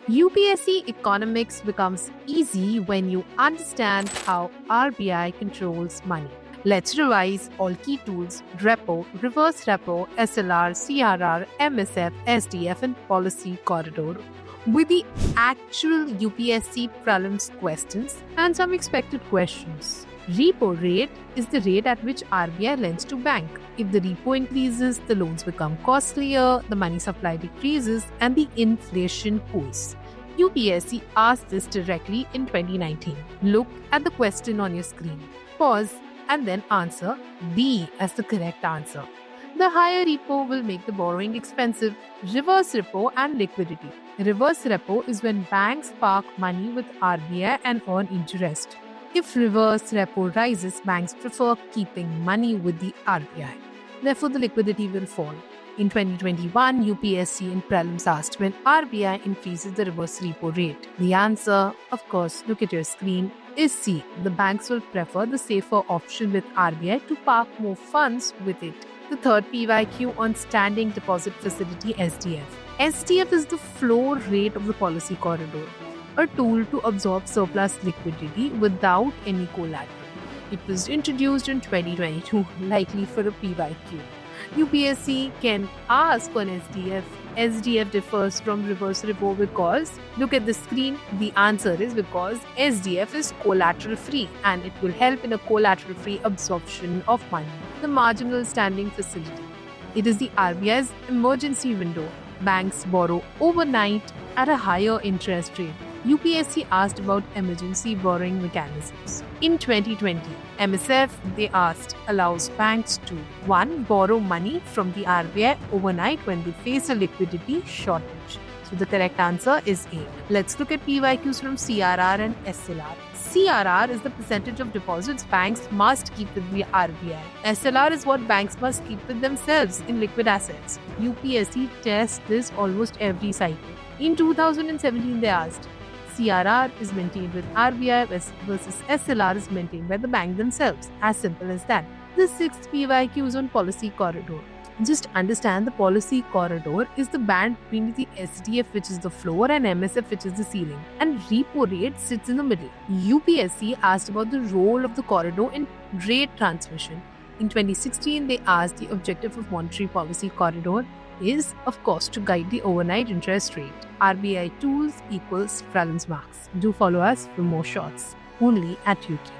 UPSC economics becomes easy when you understand how RBI controls money. Let's revise all key tools: repo, reverse repo, SLR, CRR, MSF, SDF, and policy corridor with the actual UPSC prelims questions and some expected questions. Repo rate is the rate at which RBI lends to bank. If the repo increases, the loans become costlier, the money supply decreases, and the inflation cools. UPSC asked this directly in 2019. Look at the question on your screen. Pause and then answer B as the correct answer. The higher repo will make the borrowing expensive. Reverse repo and liquidity. Reverse repo is when banks park money with RBI and earn interest. If reverse repo rises, banks prefer keeping money with the RBI. Therefore, the liquidity will fall. In 2021, UPSC in prelims asked when RBI increases the reverse repo rate. The answer, of course, look at your screen, is C. The banks will prefer the safer option with RBI to park more funds with it. The third PYQ on Standing Deposit Facility SDF. SDF is the floor rate of the policy corridor, a tool to absorb surplus liquidity without any collateral. It was introduced in 2022, likely for a PYQ. UPSC can ask on SDF. SDF differs from reverse repo because, look at the screen, the answer is because SDF is collateral free and it will help in a collateral free absorption of money. The marginal standing facility. It is the RBI's emergency window. Banks borrow overnight at a higher interest rate. UPSC asked about emergency borrowing mechanisms. In 2020, MSF, they asked, allows banks to 1. Borrow money from the RBI overnight when they face a liquidity shortage. So the correct answer is A. Let's look at PYQs from CRR and SLR. CRR is the percentage of deposits banks must keep with the RBI. SLR is what banks must keep with themselves in liquid assets. UPSC tests this almost every cycle. In 2017, they asked, CRR is maintained with RBI versus SLR is maintained by the bank themselves. As simple as that. The sixth PYQ is on policy corridor. Just understand the policy corridor is the band between the SDF, which is the floor, and MSF, which is the ceiling. And repo rate sits in the middle. UPSC asked about the role of the corridor in rate transmission. In 2016, they asked the objective of monetary policy corridor is, of course, to guide the overnight interest rate. RBI tools equals prelims marks. Do follow us for more shots only at YouTube.